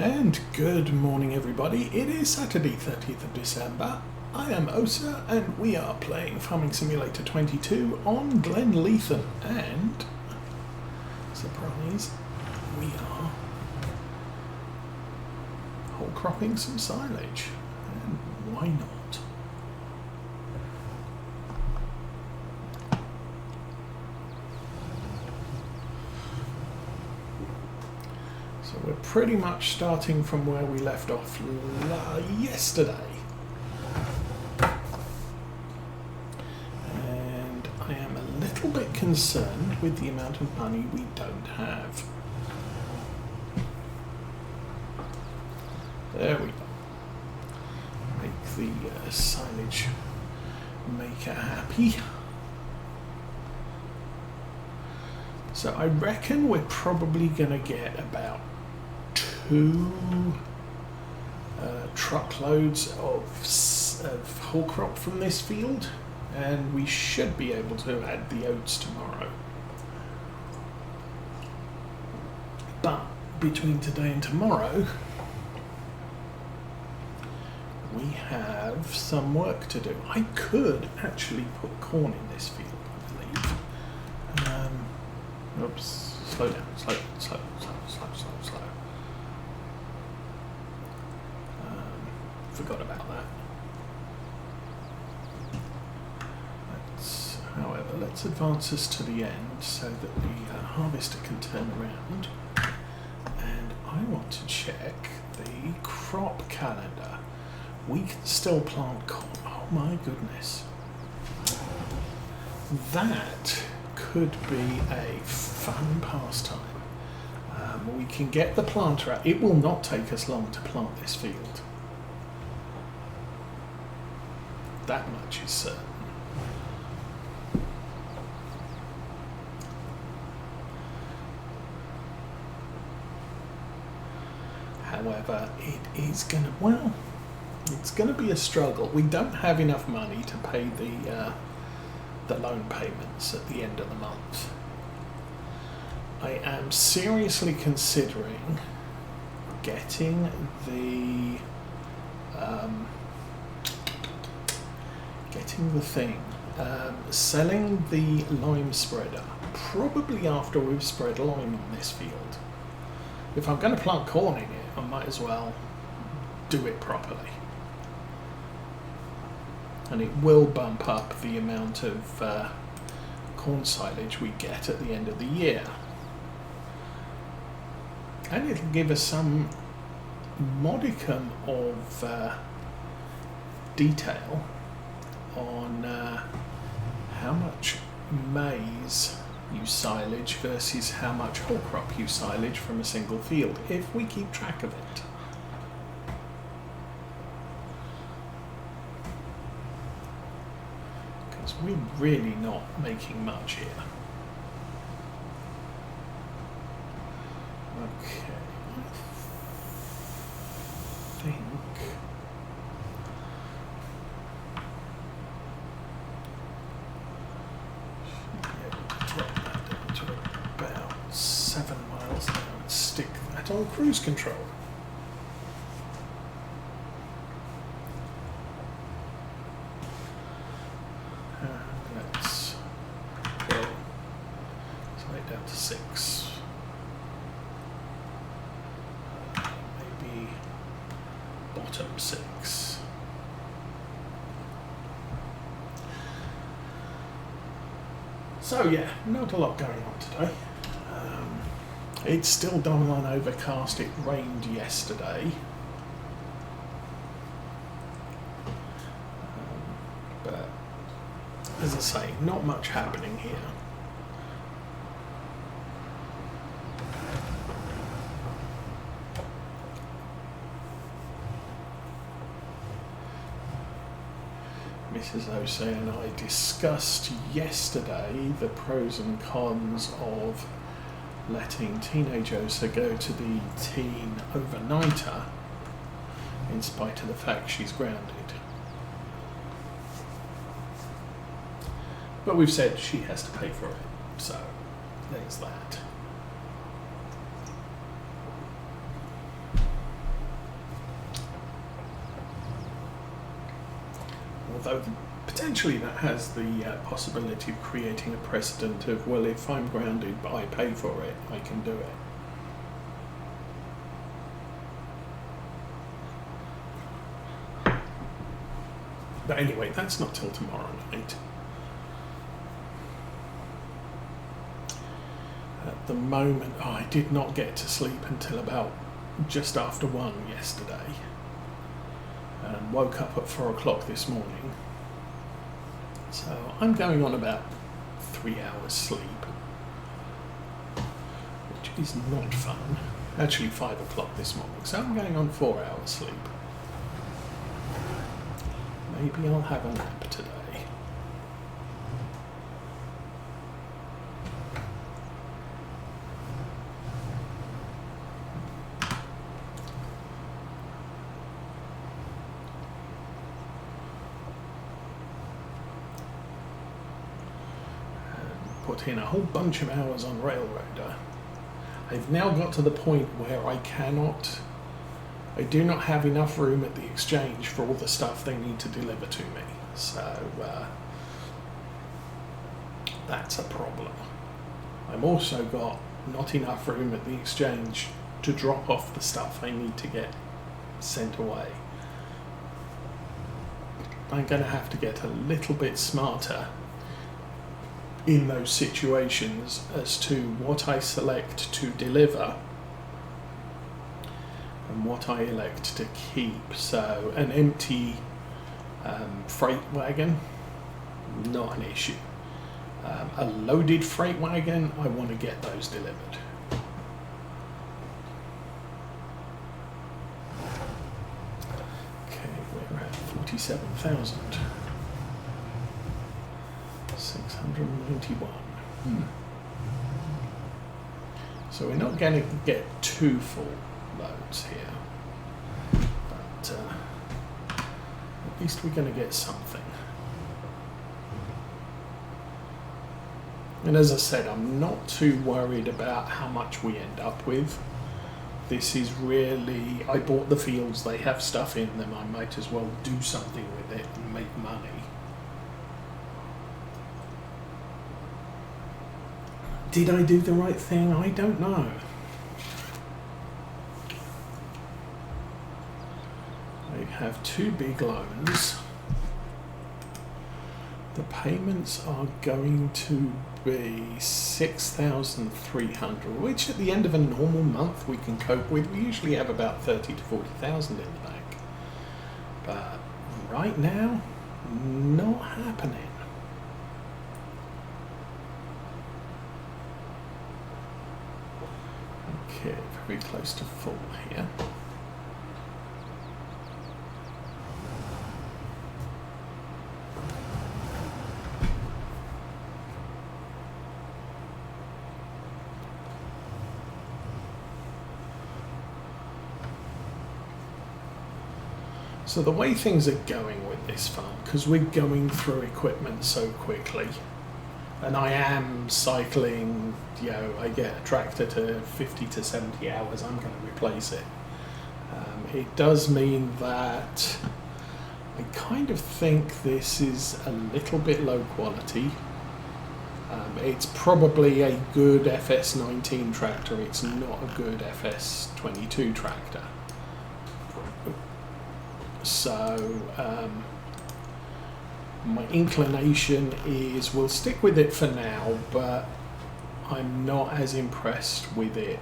And good morning everybody, it is Saturday 30th of December. I am Osa and we are playing Farming Simulator 22 on Glenleathann and, surprise, we are whole cropping some silage, and why not? So we're pretty much starting from where we left off yesterday. And I am a little bit concerned with the amount of money we don't have. There we go. Make the silage maker happy. So I reckon we're probably going to get about 2 truckloads of whole crop from this field, and we should be able to add the oats tomorrow. But between today and tomorrow, we have some work to do. I could actually put corn in this field, I believe. Oops, slow down, slow. Forgot about that. However, let's advance us to the end so that the harvester can turn around. And I want to check the crop calendar. We can still plant corn. Oh my goodness. That could be a fun pastime. We can get the planter out. It will not take us long to plant this field. That much is certain. However, it is going to, well, it's going to be a struggle. We don't have enough money to pay the loan payments at the end of the month. I am seriously considering getting the selling the lime spreader probably after we've spread lime on this field. If I'm going to plant corn in it, I might as well do it properly. And it will bump up the amount of corn silage we get at the end of the year. And it'll give us some modicum of detail on how much maize you silage versus how much whole crop you silage from a single field, if we keep track of it. Because we're really not making much here. Okay, I think drop that down to about 7 miles an hour and stick that on cruise control. And let's go slide down to 6. Maybe bottom 6. So yeah, not a lot going on today. It's still dull and overcast. It rained yesterday. But as I say, not much happening here. Mrs. Ose and I discussed yesterday the pros and cons of letting teenage Osa go to the teen overnighter in spite of the fact she's grounded. But we've said she has to pay for it, so there's that. Although potentially that has the possibility of creating a precedent of, well, if I'm grounded but I pay for it, I can do it. But anyway, that's not till tomorrow night. At the moment, I did not get to sleep until about just after 1 yesterday. And woke up at 4 o'clock this morning. So I'm going on about 3 hours sleep, which is not fun. Actually 5 o'clock this morning, so I'm going on 4 hours sleep. Maybe I'll have a nap today. Put in a whole bunch of hours on Railroader. I've now got to the point where I do not have enough room at the exchange for all the stuff they need to deliver to me. So that's a problem. I've also got not enough room at the exchange to drop off the stuff I need to get sent away. I'm going to have to get a little bit smarter in those situations as to what I select to deliver and what I elect to keep. So an empty freight wagon, not an issue. A loaded freight wagon, I want to get those delivered. Okay, we're at 47,000. 691. So we're not going to get 2 full loads here, but at least we're going to get something. And as I said, I'm not too worried about how much we end up with. This is really, I bought the fields, they have stuff in them, I might as well do something with it and make money. Did I do the right thing? I don't know. I have 2 big loans. The payments are going to be 6,300, which at the end of a normal month we can cope with. We usually have about 30 to 40,000 in the bank. But right now, not happening. Okay, very close to full here. So the way things are going with this farm, because we're going through equipment so quickly, and I am cycling, you know, I get a tractor to 50 to 70 hours, I'm going to replace it. It does mean that I kind of think this is a little bit low quality. It's probably a good FS19 tractor, it's not a good FS22 tractor. So my inclination is we'll stick with it for now, but I'm not as impressed with it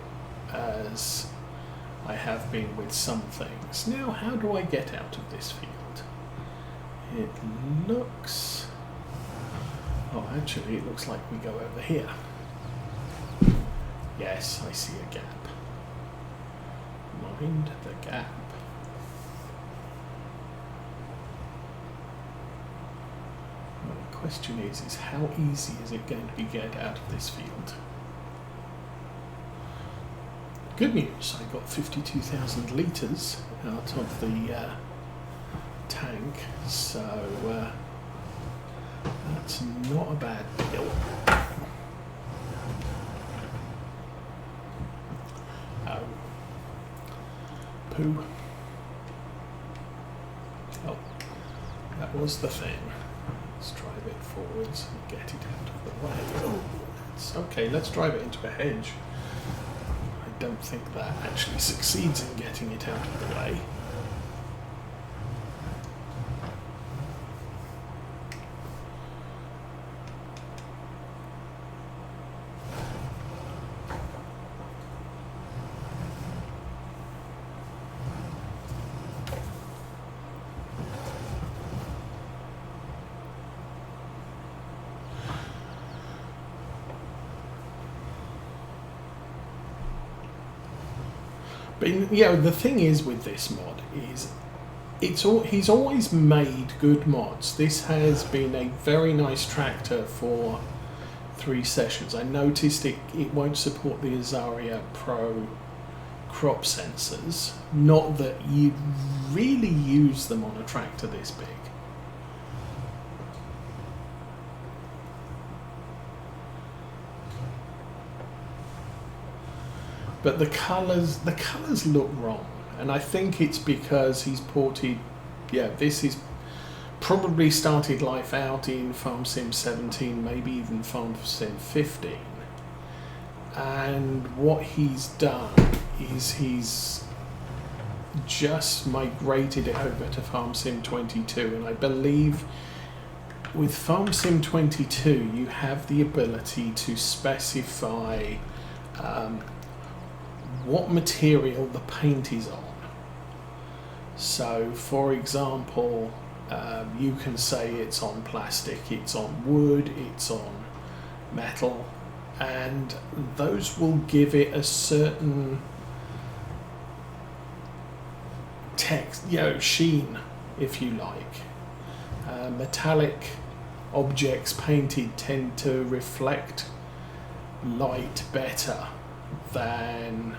as I have been with some things. Now, how do I get out of this field? It looks... oh, actually, it looks like we go over here. Yes, I see a gap. Mind the gap. The question is how easy is it going to be get out of this field? Good news, I got 52,000 litres out of the tank, so that's not a bad deal. Oh. Poo. Oh, that was the thing. Let's drive it forwards and get it out of the way. Oh, that's okay, let's drive it into a hedge. I don't think that actually succeeds in getting it out of the way. But the thing is with this mod is he's always made good mods. This has been a very nice tractor for 3 sessions. I noticed it won't support the Azaria Pro crop sensors. Not that you'd really use them on a tractor this big. But the colours look wrong, and I think it's because he's ported. This is probably started life out in Farm Sim 17, maybe even Farm Sim 15. And what he's done is he's just migrated it over to Farm Sim 22, and I believe with Farm Sim 22 you have the ability to specify what material the paint is on. So for example, you can say it's on plastic, it's on wood, it's on metal, and those will give it a certain text, sheen, if you like. Metallic objects painted tend to reflect light better than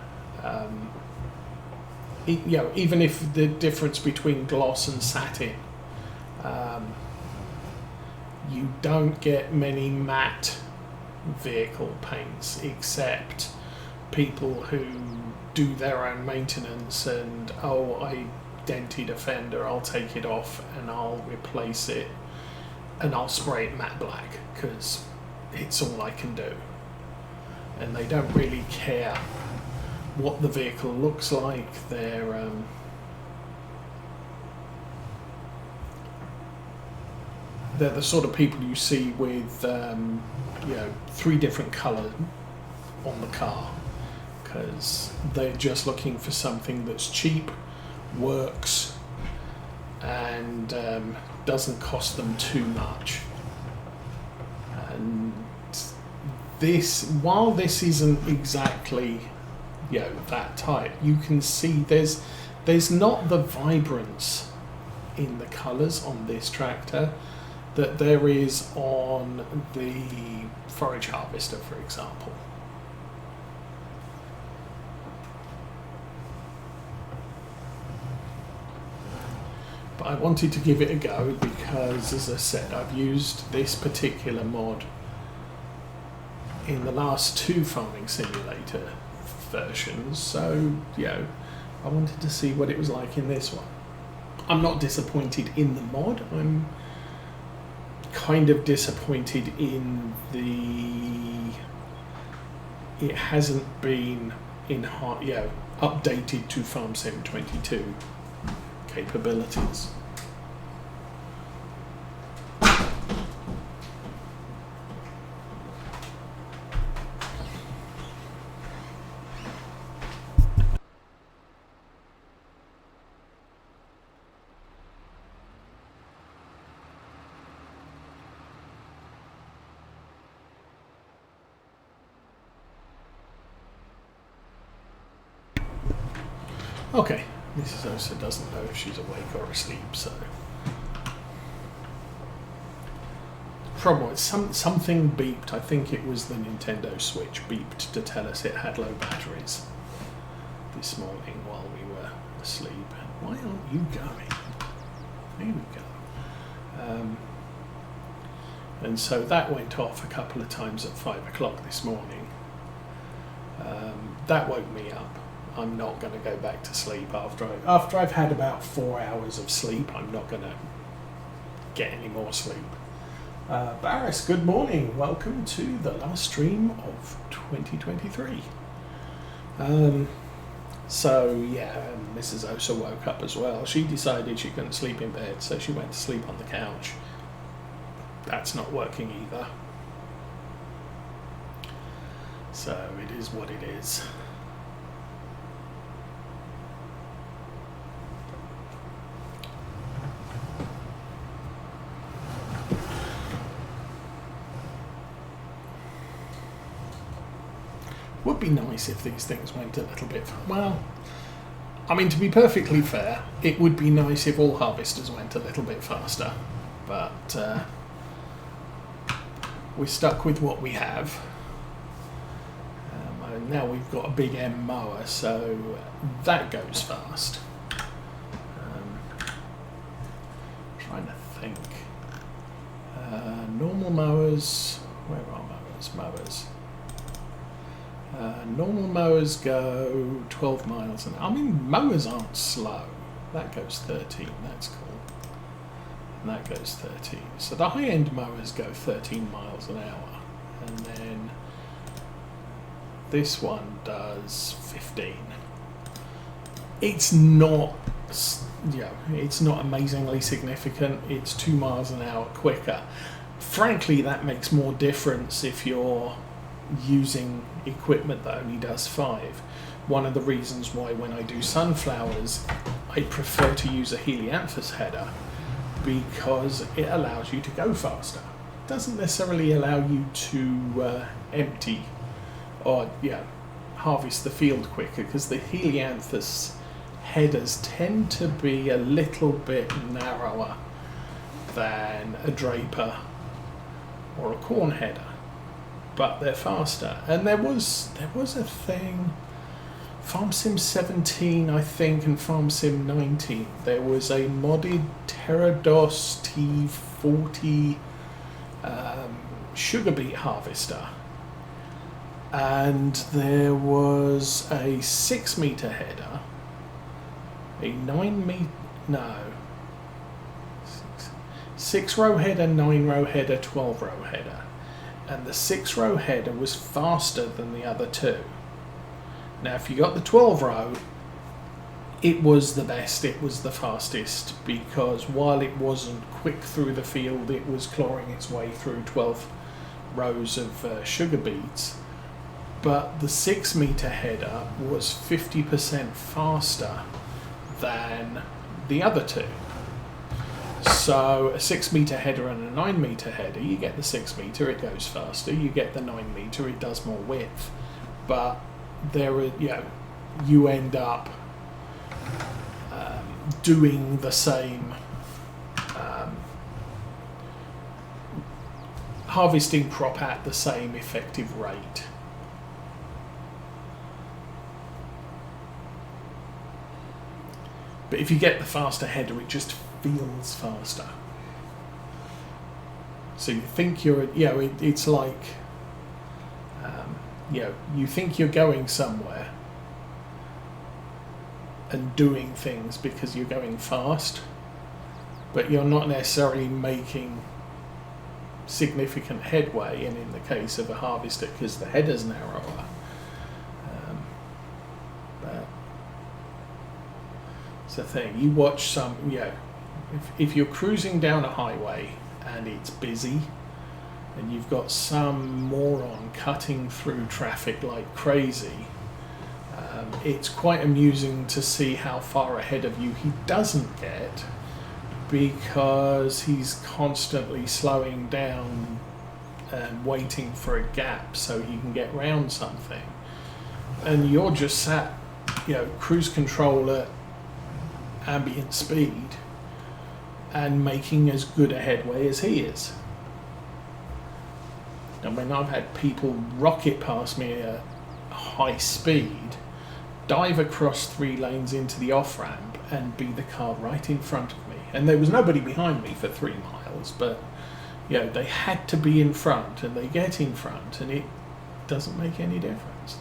even if the difference between gloss and satin, you don't get many matte vehicle paints except people who do their own maintenance and I dented a fender, I'll take it off and I'll replace it and I'll spray it matte black because it's all I can do. And they don't really care what the vehicle looks like. They're the sort of people you see with 3 different colours on the car, because they're just looking for something that's cheap, works, and doesn't cost them too much. And while this isn't exactly that type, you can see there's not the vibrance in the colours on this tractor that there is on the forage harvester, for example. But I wanted to give it a go because, as I said, I've used this particular mod in the last 2 farming simulator versions, so I wanted to see what it was like in this one. I'm not disappointed in the mod, I'm kind of disappointed in it hasn't been updated to Farm Sim 22 capabilities. Okay, Mrs. Osa doesn't know if she's awake or asleep, so... The problem is something beeped. I think it was the Nintendo Switch beeped to tell us it had low batteries this morning while we were asleep. Why aren't you going? There we go. And so that went off a couple of times at 5 o'clock this morning. That woke me up. I'm not going to go back to sleep after I've had about 4 hours of sleep. I'm not going to get any more sleep. Barris, good morning. Welcome to the last stream of 2023. So yeah, Mrs. Osa woke up as well. She decided she couldn't sleep in bed, so she went to sleep on the couch. That's not working either. So it is what it is. Would be nice if these things went a little bit, well, I mean, to be perfectly fair, it would be nice if all harvesters went a little bit faster, but we're stuck with what we have. And now we've got a big M mower, so that goes fast. Trying to think. Normal mowers, where are mowers? Normal mowers go 12 miles an hour. I mean, mowers aren't slow. That goes 13, that's cool. And that goes 13. So the high-end mowers go 13 miles an hour. And then this one does 15. It's not, it's not amazingly significant. It's 2 miles an hour quicker. Frankly, that makes more difference if you're using equipment that only does 5. One of the reasons why when I do sunflowers I prefer to use a helianthus header, because it allows you to go faster. It doesn't necessarily allow you to empty or harvest the field quicker, because the helianthus headers tend to be a little bit narrower than a draper or a corn header. But they're faster. And there was a thing, Farm Sim 17 I think and Farm Sim 19, there was a modded Pterodos T40 sugar beet harvester, and there was a 6 meter header, a 6 row header, 9 row header, 12 row header. And the 6 row header was faster than the other two. Now if you got the 12 row, it was the best, it was the fastest, because while it wasn't quick through the field, it was clawing its way through 12 rows of sugar beets. But the 6 meter header was 50% faster than the other two. So a 6 meter header and a 9 meter header, you get the 6 meter, it goes faster. You get the 9 meter, it does more width. But there are, you end up doing the same, harvesting crop at the same effective rate. But if you get the faster header, it just feels faster. So you think you're, it's like, you think you're going somewhere and doing things because you're going fast, but you're not necessarily making significant headway, and in the case of a harvester, because the header's narrower. But it's the thing, you watch some, if you're cruising down a highway and it's busy and you've got some moron cutting through traffic like crazy, it's quite amusing to see how far ahead of you he doesn't get, because he's constantly slowing down and waiting for a gap so he can get round something, and you're just sat, cruise control at ambient speed and making as good a headway as he is. I mean, I've had people rocket past me at high speed, dive across 3 lanes into the off-ramp and be the car right in front of me. And there was nobody behind me for 3 miles, but they had to be in front, and they get in front, and it doesn't make any difference.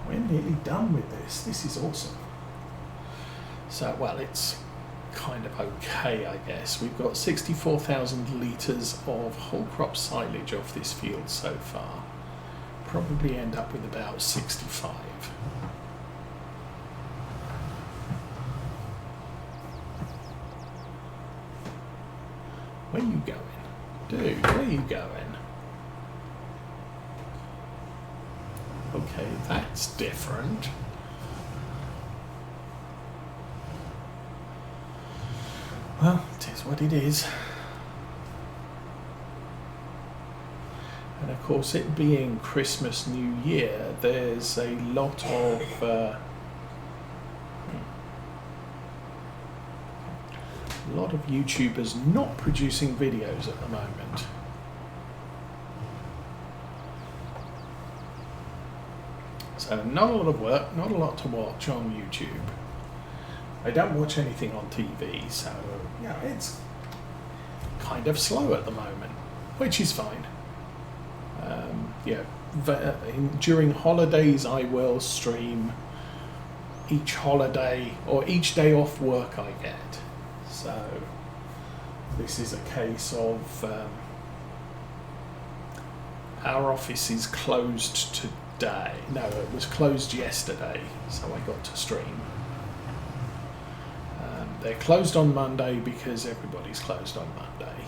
We're nearly done with this. This is awesome. So, well, it's kind of okay, I guess. We've got 64,000 litres of whole crop silage off this field so far. Probably end up with about 65. Where are you going? Dude, where are you going? Okay, that's different. Well, it is what it is. And of course, it being Christmas, New Year, there's a lot of YouTubers not producing videos at the moment. So not a lot of work, not a lot to watch on YouTube. I don't watch anything on TV, so yeah, it's kind of slow at the moment, which is fine. Yeah, during holidays I will stream each holiday or each day off work I get. So this is a case of our office is closed today. No, it was closed yesterday, so I got to stream. They're closed on Monday because everybody's closed on Monday.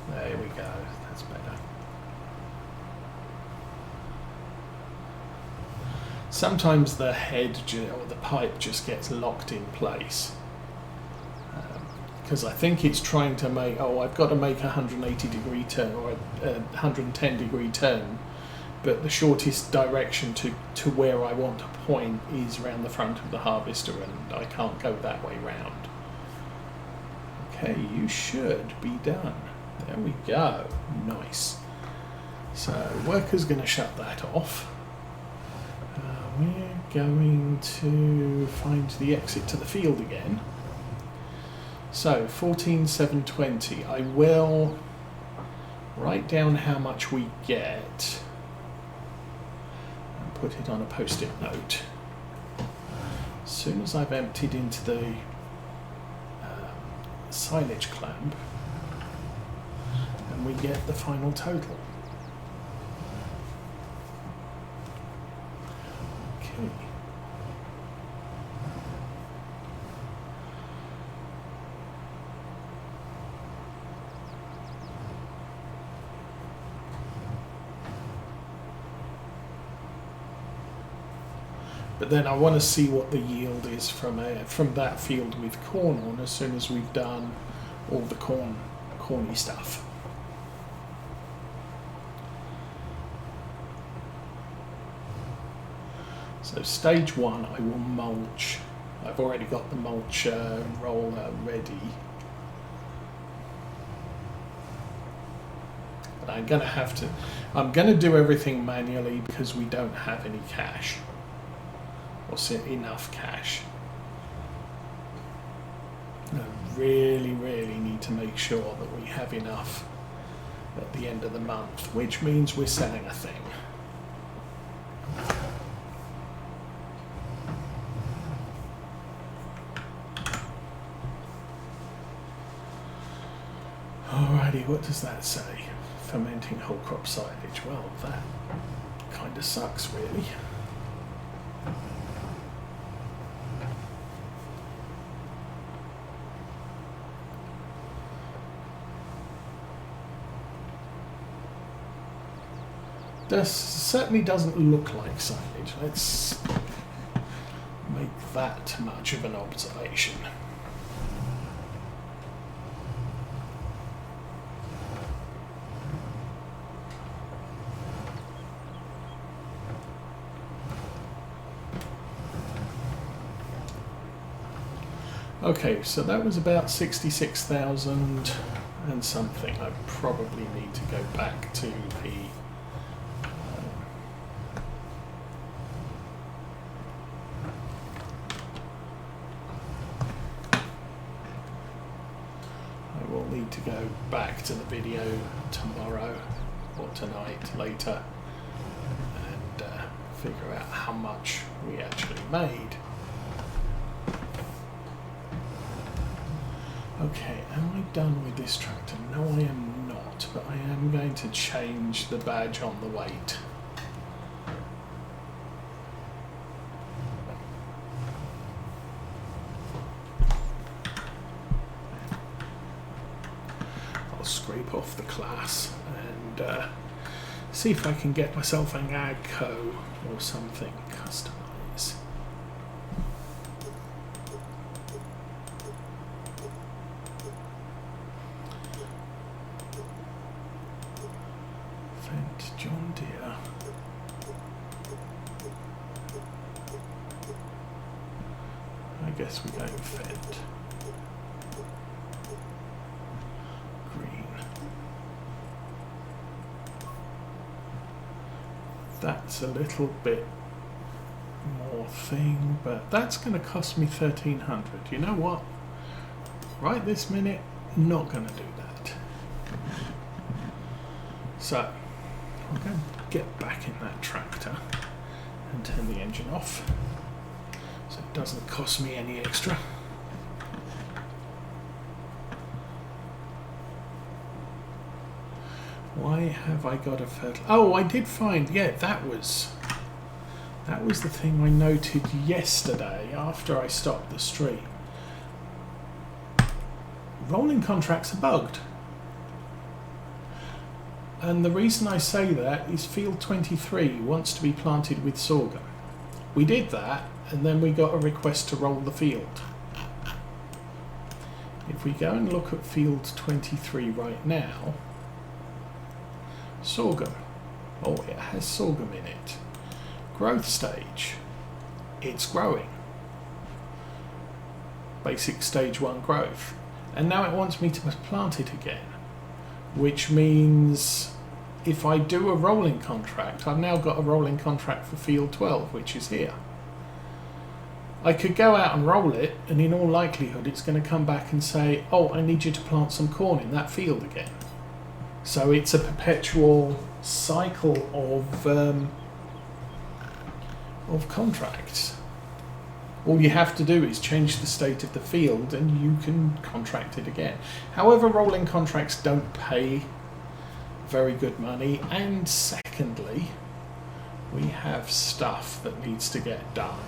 There we go, that's better. Sometimes the head or the pipe just gets locked in place. Because I think it's trying to make, I've got to make a 180 degree turn or a 110 degree turn. But the shortest direction to where I want to point is around the front of the harvester, and I can't go that way round. Okay, you should be done. There we go. Nice. So worker's going to shut that off. We're going to find the exit to the field again. So 14,720. I will write down how much we get. Put it on a post-it note. As soon as I've emptied into the silage clamp, and we get the final total. Okay. But then I want to see what the yield is from that field with corn on as soon as we've done all the corny stuff. So stage 1, I will mulch. I've already got the mulch roller ready. But I'm going to do everything manually because we don't have any cash. Or enough cash. I really need to make sure that we have enough at the end of the month, which means we're selling a thing. Alrighty, what does that say? Fermenting whole crop silage. Well, that kind of sucks, really. This certainly doesn't look like silage. Let's make that much of an observation. Okay, so that was about 66,000 and something. I probably need to go back to the to go back to the video tomorrow or tonight later and figure out how much we actually made. Okay, am I done with this tractor? No, I am not, but I am going to change the badge on the weight. I'll scrape off the class and see if I can get myself an AGCO or something. Customize. Fendt John Deere. I guess we're going Fendt. Green. That's a little bit more thing, but that's going to cost me 1,300. You know what? Right this minute, not going to do that. So, I'm going to get back in that tractor and turn the engine off so it doesn't cost me any extra. Why have I got a fertilizer? Oh, I did find, yeah, that was the thing I noted yesterday after I stopped the stream. Rolling contracts are bugged. And the reason I say that is field 23 wants to be planted with sorghum. We did that, and then we got a request to roll the field. If we go and look at field 23 right now, sorghum. Oh, it has sorghum in it. Growth stage. It's growing. Basic stage 1 growth. And now it wants me to plant it again. Which means if I do a rolling contract, I've now got a rolling contract for field 12, which is here. I could go out and roll it, and in all likelihood it's going to come back and say, oh, I need you to plant some corn in that field again. So it's a perpetual cycle of contracts. All you have to do is change the state of the field and you can contract it again. However, rolling contracts don't pay very good money, and secondly, we have stuff that needs to get done.